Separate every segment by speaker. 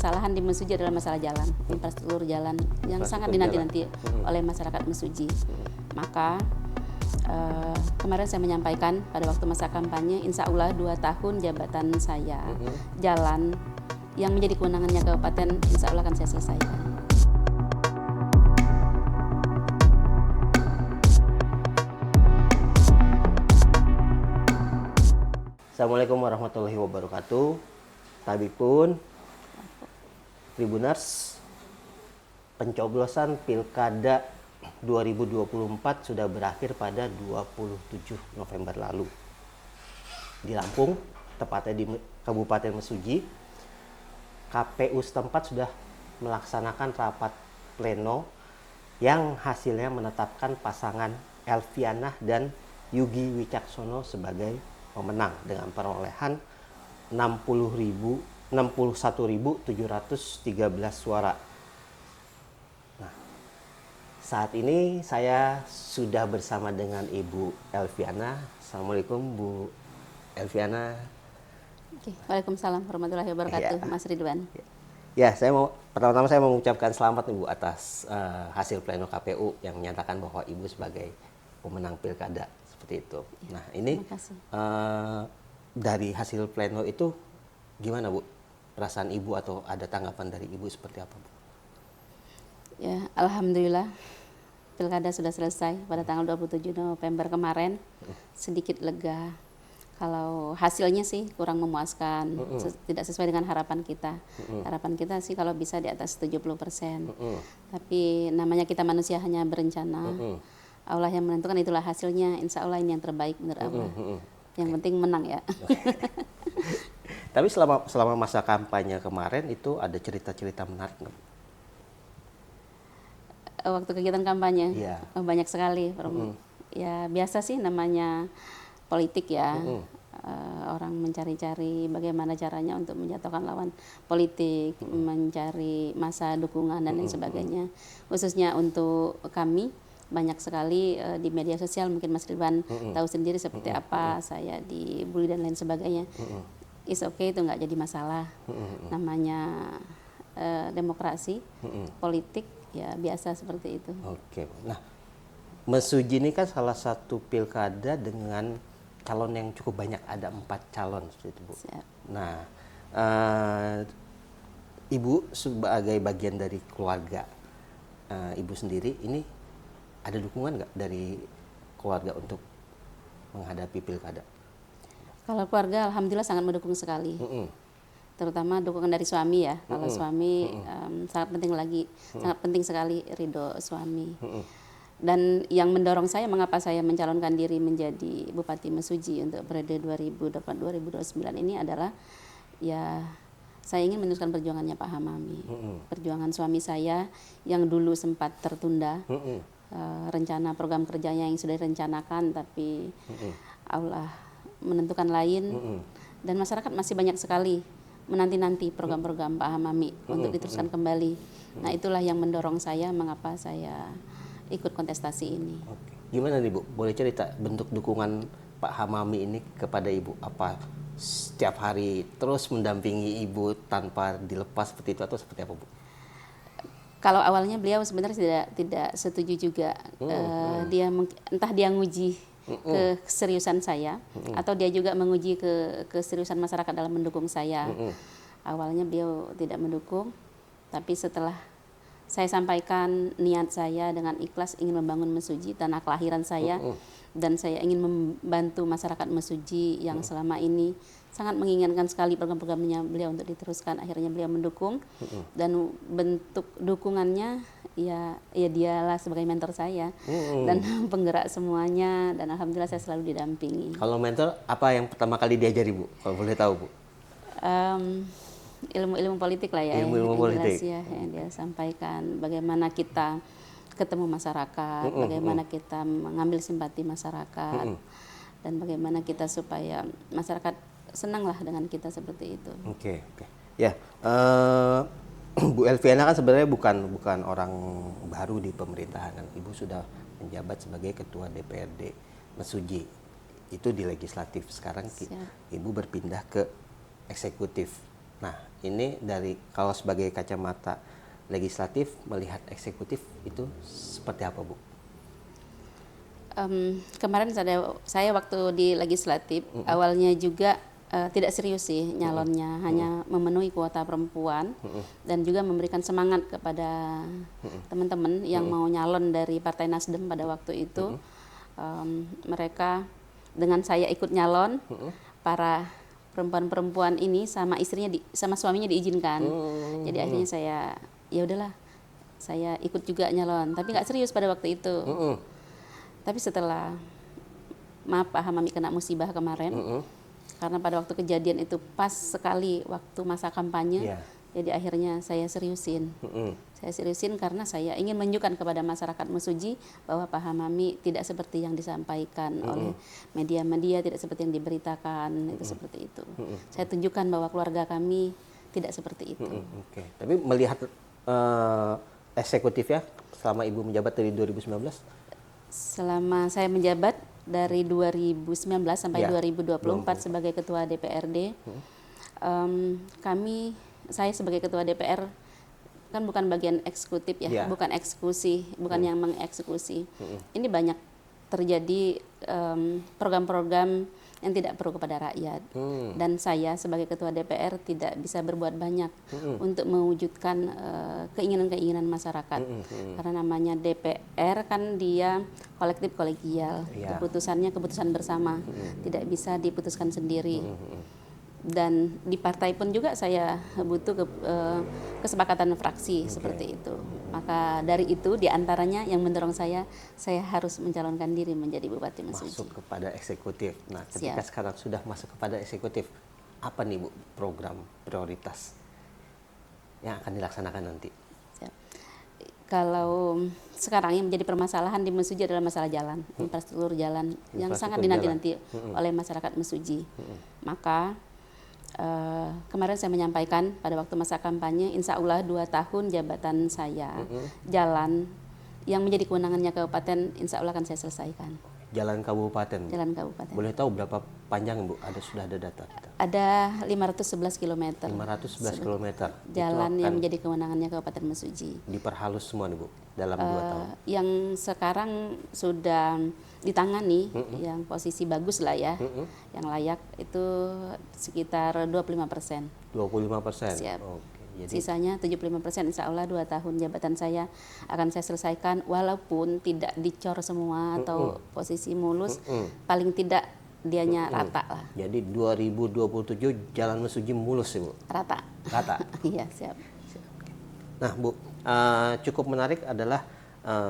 Speaker 1: permasalahan di Mesuji adalah masalah jalan, infrastruktur jalan yang sangat dinanti-nanti oleh masyarakat Mesuji. Maka kemarin saya menyampaikan pada waktu masa kampanye, insya Allah 2 tahun jabatan saya, jalan yang menjadi kewenangannya kabupaten, insya Allah akan saya selesaikan.
Speaker 2: Assalamualaikum warahmatullahi wabarakatuh. Tabipun, Tribuners, pencoblosan Pilkada 2024 sudah berakhir pada 27 November lalu. Di Lampung, tepatnya di Kabupaten Mesuji, KPU setempat sudah melaksanakan rapat pleno yang hasilnya menetapkan pasangan Elviana dan Yugi Wicaksono sebagai pemenang dengan perolehan 61.713 suara. Nah, saat ini saya sudah bersama dengan Ibu Elviana. Assalamualaikum Bu Elviana.
Speaker 1: Oke, Waalaikumsalam warahmatullahi wabarakatuh,
Speaker 2: Ya.
Speaker 1: Mas Ridwan.
Speaker 2: Ya, pertama-tama saya mau mengucapkan selamat Ibu atas hasil pleno KPU yang menyatakan bahwa Ibu sebagai pemenang pilkada seperti itu. Nah, ini dari hasil pleno itu gimana Bu? Perasaan Ibu atau ada tanggapan dari Ibu seperti apa Bu?
Speaker 1: Ya, alhamdulillah pilkada sudah selesai pada tanggal 27 November kemarin. Sedikit lega. Kalau hasilnya sih kurang memuaskan, tidak sesuai dengan harapan kita. Harapan kita sih kalau bisa di atas 70%. Tapi namanya kita manusia hanya berencana. Allah yang menentukan, itulah hasilnya. Insya Allah ini yang terbaik menurut Allah. Yang penting menang ya.
Speaker 2: Tapi selama masa kampanye kemarin itu ada cerita-cerita menarik nggak Bu?
Speaker 1: Waktu kegiatan kampanye,
Speaker 2: Iya.
Speaker 1: banyak sekali. Ya biasa sih namanya politik ya. Orang mencari-cari bagaimana caranya untuk menjatuhkan lawan politik, mencari masa dukungan dan lain sebagainya. Khususnya untuk kami, banyak sekali di media sosial, mungkin Mas Ridwan tahu sendiri seperti apa saya dibully dan lain sebagainya. It's okay, itu nggak jadi masalah. Namanya demokrasi, politik, ya biasa seperti itu.
Speaker 2: Oke. Nah, Mesuji ini kan salah satu pilkada dengan calon yang cukup banyak, ada 4 calon seperti itu Bu.
Speaker 1: Siap.
Speaker 2: Nah, Ibu sebagai bagian dari keluarga Ibu sendiri, ini ada dukungan nggak dari keluarga untuk menghadapi pilkada?
Speaker 1: Kalau keluarga alhamdulillah sangat mendukung sekali. Terutama dukungan dari suami ya. Kalau suami sangat penting sekali ridho suami. Dan yang mendorong saya, mengapa saya mencalonkan diri menjadi Bupati Mesuji untuk periode 2024-2029 ini adalah ya saya ingin meneruskan perjuangannya Pak Hamami. Perjuangan suami saya yang dulu sempat tertunda. Rencana program kerjanya yang sudah direncanakan tapi Allah menentukan lain, dan masyarakat masih banyak sekali menanti-nanti program-program Pak Hamami untuk diteruskan kembali. Nah, itulah yang mendorong saya mengapa saya ikut kontestasi ini.
Speaker 2: Oke. Gimana nih Bu? Boleh cerita bentuk dukungan Pak Hamami ini kepada Ibu? Apa setiap hari terus mendampingi Ibu tanpa dilepas seperti itu atau seperti apa Bu?
Speaker 1: Kalau awalnya beliau sebenarnya tidak setuju juga. Entah dia nguji keseriusan saya atau dia juga menguji keseriusan masyarakat dalam mendukung saya. Awalnya beliau tidak mendukung, tapi setelah saya sampaikan niat saya dengan ikhlas ingin membangun Mesuji, tanah kelahiran saya, dan saya ingin membantu masyarakat Mesuji yang selama ini sangat menginginkan sekali program-programnya beliau untuk diteruskan. Akhirnya beliau mendukung, dan bentuk dukungannya ya dialah sebagai mentor saya dan penggerak semuanya, dan alhamdulillah saya selalu didampingi.
Speaker 2: Kalau mentor, apa yang pertama kali diajari Bu? Kalau boleh tahu Bu?
Speaker 1: Ilmu-ilmu politik lah ya,
Speaker 2: Ilmu-ilmu politik.
Speaker 1: ya, yang dia sampaikan, bagaimana kita ketemu masyarakat, bagaimana kita mengambil simpati masyarakat, dan bagaimana kita supaya masyarakat senanglah dengan kita seperti itu.
Speaker 2: Oke. Ya, Bu Elviana kan sebenarnya bukan orang baru di pemerintahan. Ibu sudah menjabat sebagai Ketua DPRD Mesuji. Itu di legislatif. Sekarang Ibu berpindah ke eksekutif. Nah, ini dari kalau sebagai kacamata legislatif melihat eksekutif itu seperti apa, Bu?
Speaker 1: Kemarin saya waktu di legislatif awalnya juga tidak serius sih nyalonnya, hanya memenuhi kuota perempuan dan juga memberikan semangat kepada teman-teman yang mau nyalon dari Partai Nasdem pada waktu itu. Mereka dengan saya ikut nyalon, para perempuan-perempuan ini sama istrinya sama suaminya diizinkan. Jadi akhirnya saya ya udahlah, saya ikut juga nyalon, tapi nggak serius pada waktu itu. Tapi setelah Pak Hamami kena musibah kemarin, karena pada waktu kejadian itu pas sekali waktu masa kampanye, jadi akhirnya saya seriusin. Saya seriusin karena saya ingin menunjukkan kepada masyarakat Mesuji bahwa Pak Hamami tidak seperti yang disampaikan oleh media-media, tidak seperti yang diberitakan, itu seperti itu. Saya tunjukkan bahwa keluarga kami tidak seperti itu.
Speaker 2: Oke. Tapi melihat eksekutif ya, selama Ibu menjabat dari 2019?
Speaker 1: Selama saya menjabat dari 2019 sampai 2024 sebagai ketua DPRD, saya sebagai ketua DPR kan bukan bagian eksekutif ya, bukan eksekusi, bukan yang mengeksekusi. Ini banyak terjadi program-program yang tidak perlu kepada rakyat, dan saya sebagai ketua DPR tidak bisa berbuat banyak untuk mewujudkan keinginan-keinginan masyarakat, karena namanya DPR kan dia kolektif kolegial, keputusannya keputusan bersama, tidak bisa diputuskan sendiri. Dan di partai pun juga saya butuh kesepakatan fraksi seperti itu. Maka dari itu diantaranya yang mendorong saya harus mencalonkan diri menjadi Bupati Mesuji.
Speaker 2: Masuk kepada eksekutif. Nah, ketika sekarang sudah masuk kepada eksekutif, apa nih Bu program prioritas yang akan dilaksanakan nanti?
Speaker 1: Siap. Kalau sekarang yang menjadi permasalahan di Mesuji adalah masalah jalan, infrastruktur jalan yang sangat dinanti-nanti oleh masyarakat Mesuji. Maka kemarin saya menyampaikan pada waktu masa kampanye, insya Allah 2 tahun jabatan saya, jalan yang menjadi kewenangannya kabupaten, insya Allah akan saya selesaikan.
Speaker 2: Jalan kabupaten.
Speaker 1: Jalan kabupaten.
Speaker 2: Boleh tahu berapa panjang Bu? Sudah ada data kita?
Speaker 1: Ada 511 km.
Speaker 2: 511 km.
Speaker 1: Jalan yang menjadi kewenangannya Kabupaten Mesuji.
Speaker 2: Diperhalus semua nih Bu dalam 2 tahun.
Speaker 1: Yang sekarang sudah ditangani, yang posisi bagus lah ya, yang layak itu sekitar 25%.
Speaker 2: 25%.
Speaker 1: Siap.
Speaker 2: Oke. Jadi,
Speaker 1: sisanya 75% insya Allah 2 tahun jabatan saya akan saya selesaikan, walaupun tidak dicor semua atau posisi mulus, paling tidak dianya rata lah.
Speaker 2: Jadi 2027 Jalan Mesuji mulus ya Bu?
Speaker 1: Rata. Iya, siap.
Speaker 2: Nah Bu, cukup menarik adalah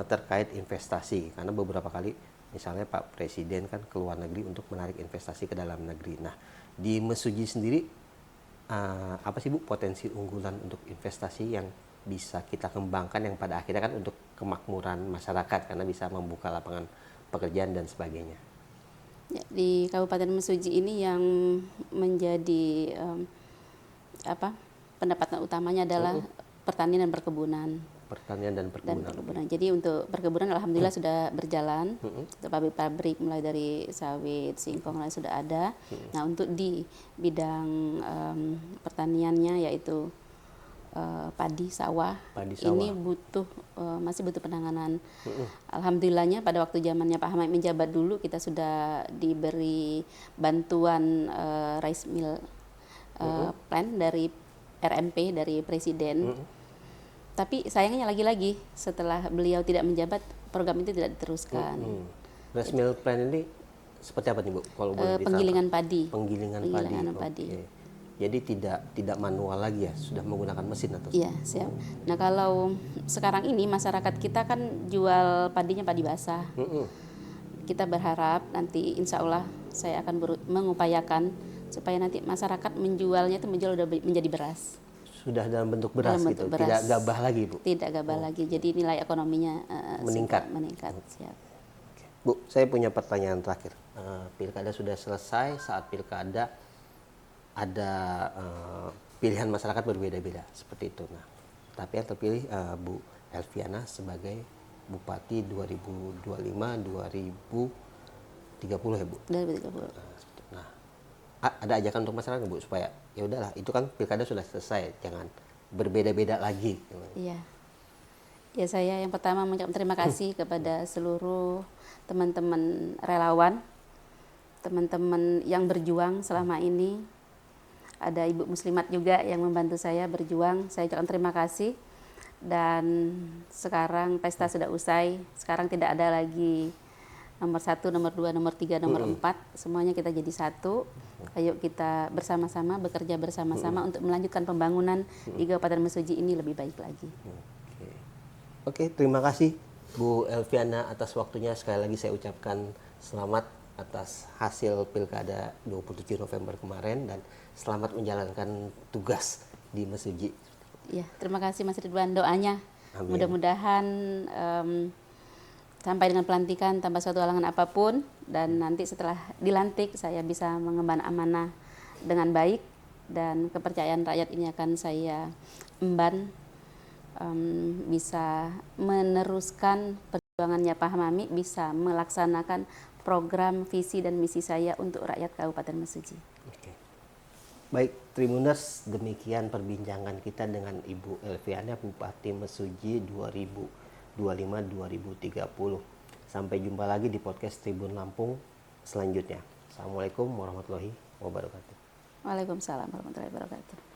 Speaker 2: terkait investasi, karena beberapa kali misalnya Pak Presiden kan ke luar negeri untuk menarik investasi ke dalam negeri. Nah di Mesuji sendiri apa sih Bu potensi unggulan untuk investasi yang bisa kita kembangkan yang pada akhirnya kan untuk kemakmuran masyarakat karena bisa membuka lapangan pekerjaan dan sebagainya?
Speaker 1: Ya, di Kabupaten Mesuji ini yang menjadi pendapatan utamanya adalah pertanian dan perkebunan.
Speaker 2: Pertanian dan perkebunan.
Speaker 1: Jadi untuk perkebunan alhamdulillah sudah berjalan. Untuk pabrik-pabrik mulai dari sawit, singkong sudah ada. Nah untuk di bidang pertaniannya yaitu padi sawah ini masih butuh penanganan. Alhamdulillahnya pada waktu zamannya Pak Hamami menjabat dulu kita sudah diberi bantuan rice mill plan dari RMP dari Presiden. Tapi sayangnya lagi-lagi setelah beliau tidak menjabat, program itu tidak diteruskan.
Speaker 2: Rice mill plan ini seperti apa nih Bu? Kalau boleh
Speaker 1: penggilingan padi.
Speaker 2: Penggilingan padi. Okay. Jadi tidak manual lagi ya, sudah menggunakan mesin atau?
Speaker 1: Iya, siap. Nah kalau sekarang ini masyarakat kita kan jual padinya padi basah. Kita berharap nanti insya Allah saya akan mengupayakan supaya nanti masyarakat menjualnya itu menjadi beras.
Speaker 2: Sudah dalam bentuk beras gitu, tidak gabah lagi Bu?
Speaker 1: Tidak gabah lagi, jadi nilai ekonominya meningkat. Siap.
Speaker 2: Bu, saya punya pertanyaan terakhir. Pilkada sudah selesai, saat pilkada ada pilihan masyarakat berbeda-beda seperti itu. Nah, tapi yang terpilih Bu Elviana sebagai Bupati 2025-2030 ya Bu?
Speaker 1: 2030.
Speaker 2: Nah, ada ajakan untuk masyarakat Bu supaya ya udahlah itu kan pilkada sudah selesai, jangan berbeda-beda lagi.
Speaker 1: Iya. Ya, saya yang pertama mengucapkan terima kasih kepada seluruh teman-teman relawan, teman-teman yang berjuang selama ini. Ada Ibu Muslimat juga yang membantu saya berjuang. Saya ucapkan terima kasih. Dan sekarang pesta sudah usai. Sekarang tidak ada lagi nomor 1, nomor 2, nomor 3, nomor 4. Semuanya kita jadi satu. Ayo kita bersama-sama, bekerja bersama-sama untuk melanjutkan pembangunan di Kabupaten Mesuji ini lebih baik lagi.
Speaker 2: Oke, terima kasih Bu Elviana atas waktunya. Sekali lagi saya ucapkan selamat atas hasil pilkada 27 November kemarin dan selamat menjalankan tugas di Mesuji.
Speaker 1: Ya, terima kasih Mas Ridwan, doanya.
Speaker 2: Amin.
Speaker 1: Mudah-mudahan sampai dengan pelantikan tanpa suatu halangan apapun, dan nanti setelah dilantik saya bisa mengemban amanah dengan baik, dan kepercayaan rakyat ini akan saya emban, bisa meneruskan perjuangannya Pak Hamami, bisa melaksanakan program, visi, dan misi saya untuk rakyat Kabupaten Mesuji.
Speaker 2: Oke. Baik, Tribuners, demikian perbincangan kita dengan Ibu Elviana, Bupati Mesuji 2025-2030. Sampai jumpa lagi di podcast Tribun Lampung selanjutnya. Assalamualaikum warahmatullahi wabarakatuh.
Speaker 1: Waalaikumsalam warahmatullahi wabarakatuh.